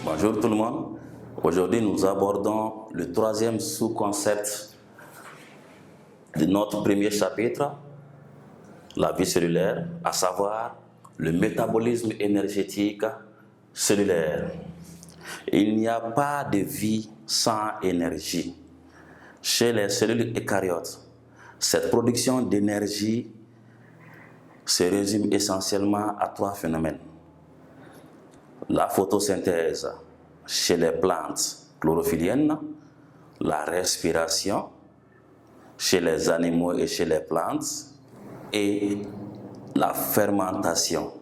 Bonjour tout le monde. Aujourd'hui, nous abordons le troisième sous-concept de notre premier chapitre, la vie cellulaire, à savoir le métabolisme énergétique cellulaire. Il n'y a pas de vie sans énergie. Chez les cellules eucaryotes, cette production d'énergie se résume essentiellement à trois phénomènes. La photosynthèse chez les plantes chlorophylliennes, la respiration chez les animaux et chez les plantes, et la fermentation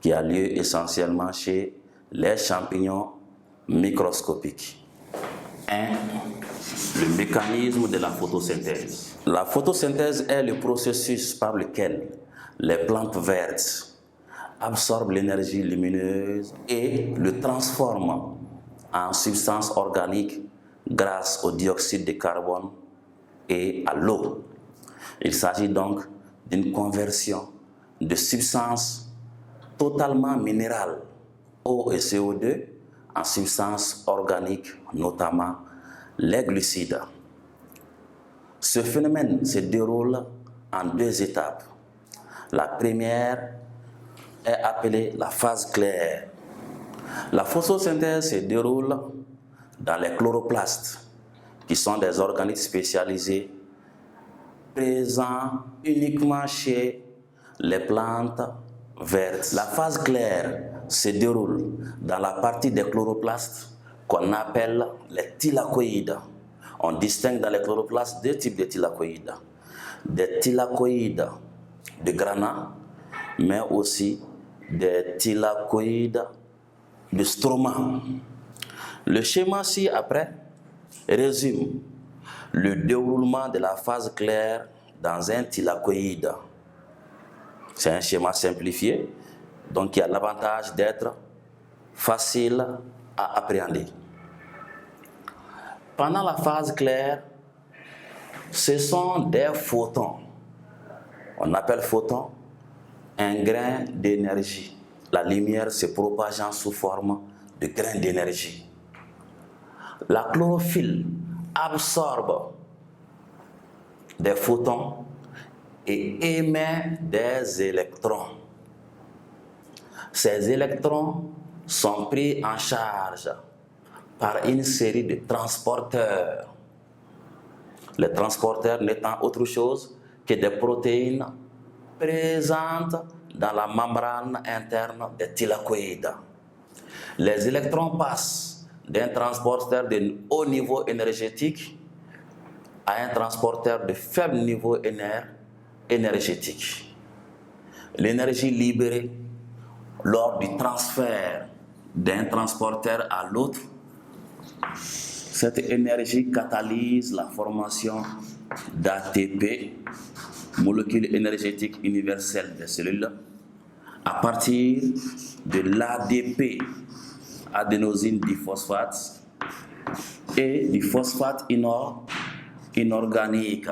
qui a lieu essentiellement chez les champignons microscopiques. 1. Le mécanisme de la photosynthèse. La photosynthèse est le processus par lequel les plantes vertes absorbent l'énergie lumineuse et le transforment en substance organique grâce au dioxyde de carbone et à l'eau. Il s'agit donc d'une conversion de substances totalement minérales, eau et CO2, en substances organiques, notamment les glucides. Ce phénomène se déroule en deux étapes. La première est appelée la phase claire. La photosynthèse se déroule dans les chloroplastes, qui sont des organismes spécialisés présents uniquement chez les plantes vertes. La phase claire se déroule dans la partie des chloroplastes qu'on appelle les thylakoïdes. On distingue dans les chloroplastes deux types de thylakoïdes. Des thylakoïdes de granat, mais aussi des thylakoïdes de stroma. Le schéma ci-après résume le déroulement de la phase claire dans un thylakoïde. C'est un schéma simplifié, donc qui a l'avantage d'être facile à appréhender. Pendant la phase claire, ce sont des photons. On appelle photon un grain d'énergie. La lumière se propageant sous forme de grains d'énergie. La chlorophylle absorbe des photons et émet des électrons. Ces électrons sont pris en charge par une série de transporteurs. Les transporteurs n'étant autre chose que des protéines présentes dans la membrane interne des thylakoïdes. Les électrons passent d'un transporteur de haut niveau énergétique à un transporteur de faible niveau énergétique. L'énergie libérée lors du transfert d'un transporteur à l'autre, cette énergie catalyse la formation d'ATP, molécule énergétique universelle des cellules, à partir de l'ADP, adénosine diphosphate, et du phosphate inorganique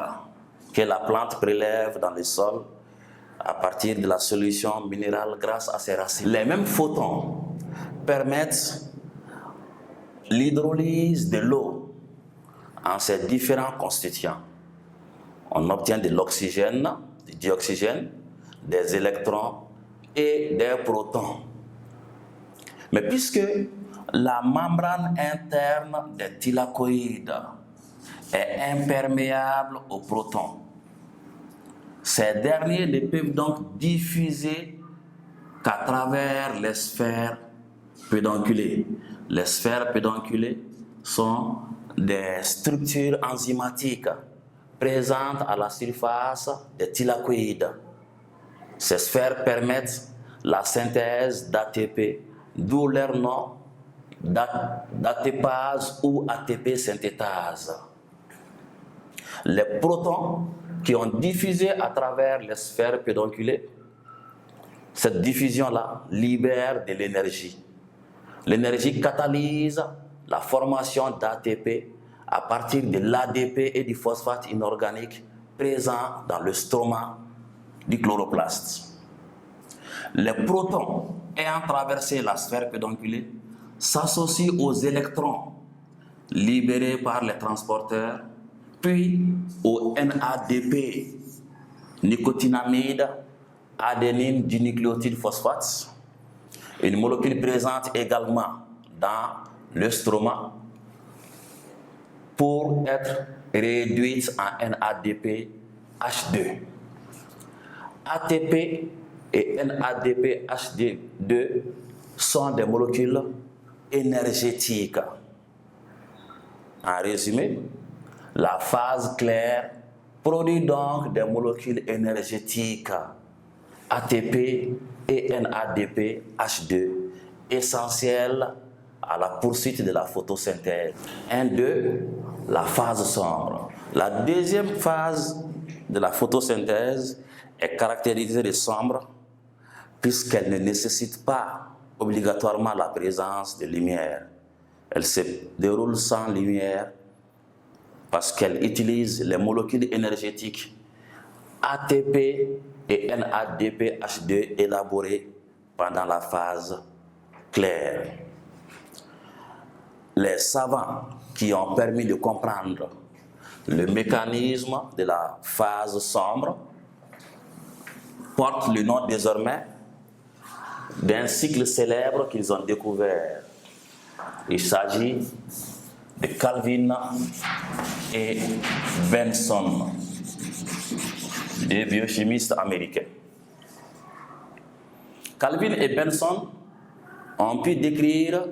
que la plante prélève dans le sol à partir de la solution minérale grâce à ses racines. Les mêmes photons permettent l'hydrolyse de l'eau en ses différents constituants. On obtient de l'oxygène, du dioxygène, des électrons et des protons. Mais puisque la membrane interne des thylakoïdes est imperméable aux protons, ces derniers ne peuvent donc diffuser qu'à travers les sphères pédonculées. Les sphères pédonculées sont des structures enzymatiques présentes à la surface des thylakoïdes. Ces sphères permettent la synthèse d'ATP, d'où leur nom d'ATPase ou ATP synthétase. Les protons qui ont diffusé à travers les sphères pédonculées, cette diffusion-là libère de l'énergie. L'énergie catalyse la formation d'ATP à partir de l'ADP et du phosphate inorganique présent dans le stroma du chloroplaste. Les protons ayant traversé la sphère pédonculée s'associent aux électrons libérés par les transporteurs, puis au NADP, nicotinamide, adénine dinucléotide phosphate, une molécule présente également dans le stroma pour être réduite en NADP H2. ATP et NADP H2 sont des molécules énergétiques. En résumé, la phase claire produit donc des molécules énergétiques ATP et NADP H2 essentielles à la poursuite de la photosynthèse. 1-2, la phase sombre. La deuxième phase de la photosynthèse est caractérisée de sombre puisqu'elle ne nécessite pas obligatoirement la présence de lumière. Elle se déroule sans lumière parce qu'elle utilise les molécules énergétiques ATP et NADP H2 élaborées pendant la phase claire. Les savants qui ont permis de comprendre le mécanisme de la phase sombre portent le nom désormais d'un cycle célèbre qu'ils ont découvert. Il s'agit de Kelvin et Benson, des biochimistes américains. Kelvin et Benson ont pu décrire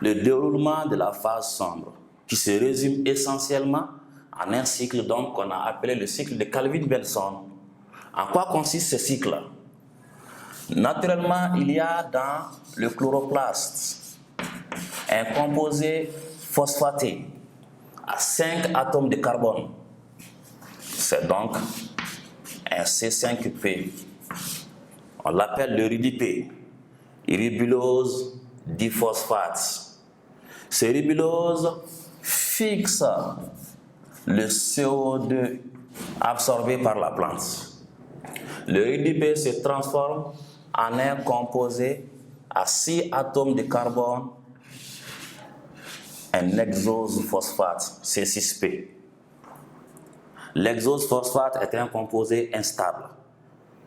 le déroulement de la phase sombre, qui se résume essentiellement en un cycle donc qu'on a appelé le cycle de Kelvin-Benson. En quoi consiste ce cycle? Naturellement, il y a dans le chloroplaste un composé phosphaté à 5 atomes de carbone. C'est donc un C5P. On l'appelle le RIDP, ribulose diphosphate. Ce ribulose fixe le CO2 absorbé par la plante. Le RIDP se transforme en un composé à 6 atomes de carbone, un hexose phosphate, C6P. L'hexose phosphate est un composé instable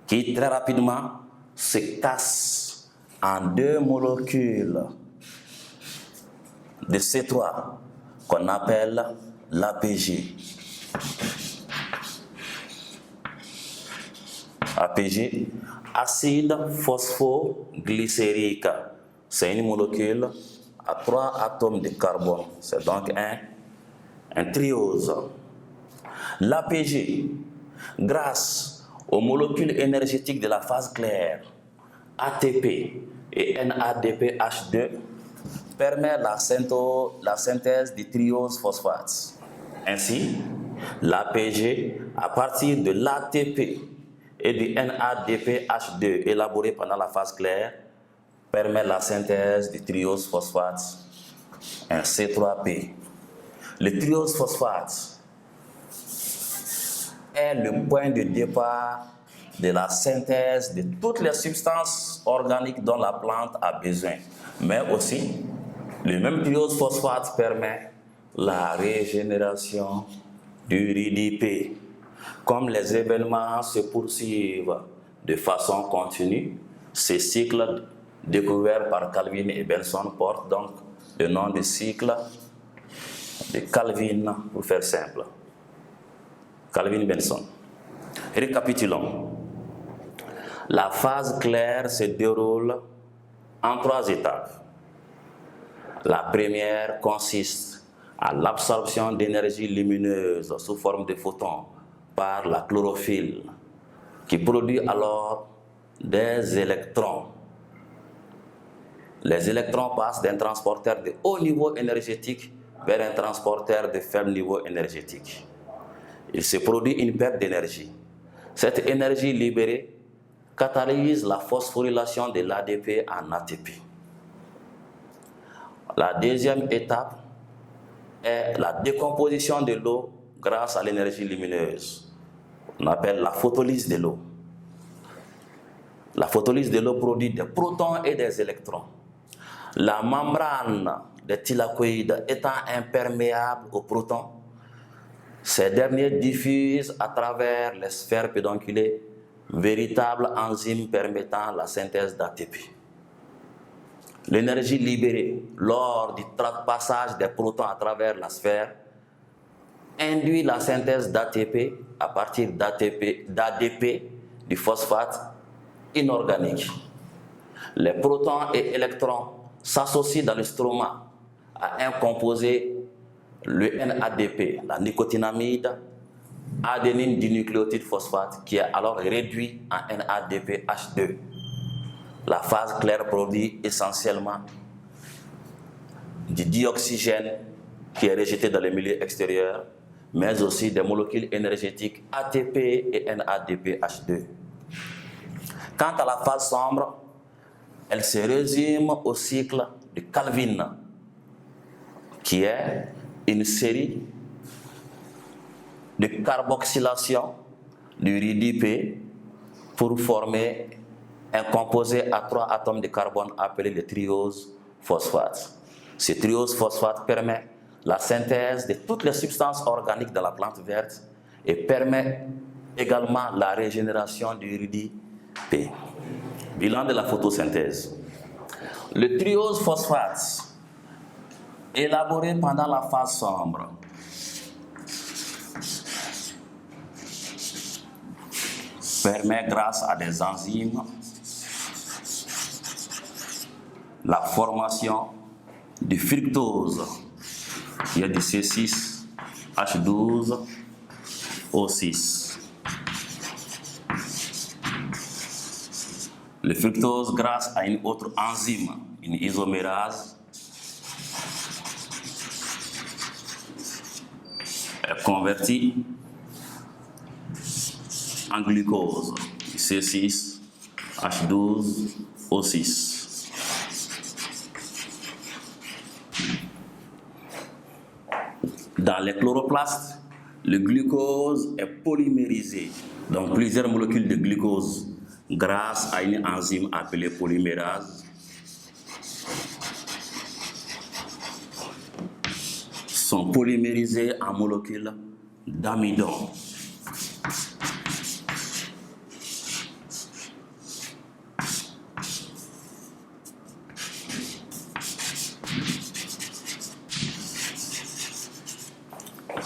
qui très rapidement se casse en 2 molécules de C3 qu'on appelle l'APG. APG, acide phosphoglycérique. C'est une molécule à 3 atomes de carbone. C'est donc un triose. L'APG, grâce aux molécules énergétiques de la phase claire, ATP et NADPH2, permet la synthèse du triose phosphate. Ainsi, l'APG, à partir de l'ATP et du NADPH2 élaboré pendant la phase claire, permet la synthèse du triose phosphate, un C3P. Le triose phosphate est le point de départ de la synthèse de toutes les substances organiques dont la plante a besoin. Mais aussi, le même triose phosphate permet la régénération du RIDP. Comme les événements se poursuivent de façon continue, ce cycle découvert par Kelvin et Benson porte donc le nom de cycle de Kelvin, pour faire simple. Kelvin-Benson. Récapitulons. La phase claire se déroule en 3 étapes. La première consiste à l'absorption d'énergie lumineuse sous forme de photons par la chlorophylle, qui produit alors des électrons. Les électrons passent d'un transporteur de haut niveau énergétique vers un transporteur de faible niveau énergétique. Il se produit une perte d'énergie. Cette énergie libérée catalyse la phosphorylation de l'ADP en ATP. La deuxième étape est la décomposition de l'eau grâce à l'énergie lumineuse. On appelle la photolyse de l'eau. La photolyse de l'eau produit des protons et des électrons. La membrane des thylakoïdes étant imperméable aux protons, ces derniers diffusent à travers les sphères pédonculées, véritables enzymes permettant la synthèse d'ATP. L'énergie libérée lors du passage des protons à travers la sphère induit la synthèse d'ATP à partir d'ADP, du phosphate inorganique. Les protons et électrons s'associent dans le stroma à un composé, le NADP, la nicotinamide, adénine dinucléotide phosphate, qui est alors réduit en NADPH2. La phase claire produit essentiellement du dioxygène qui est rejeté dans les milieux extérieurs, mais aussi des molécules énergétiques ATP et NADPH2. Quant à la phase sombre, elle se résume au cycle de Calvin, qui est une série de carboxylation du RIDP pour former un composé à 3 atomes de carbone appelé le triose phosphate. Ce triose phosphate permet la synthèse de toutes les substances organiques de la plante verte et permet également la régénération du RIDP. Bilan de la photosynthèse. Le triose phosphate, élaboré pendant la phase sombre, permet grâce à des enzymes la formation du fructose, qui est du C6H12O6. Le fructose, grâce à une autre enzyme, une isomérase, est converti en glucose, C6H12O6. Dans les chloroplastes, le glucose est polymérisé, donc plusieurs molécules de glucose, grâce à une enzyme appelée polymérase, sont polymérisées en molécules d'amidon.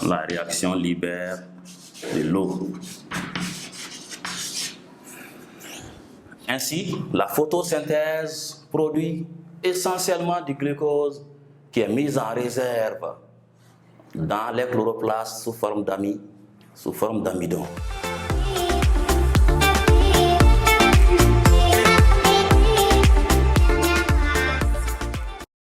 La réaction libère de l'eau. Ainsi, la photosynthèse produit essentiellement du glucose qui est mis en réserve dans les chloroplastes sous forme d'amidon.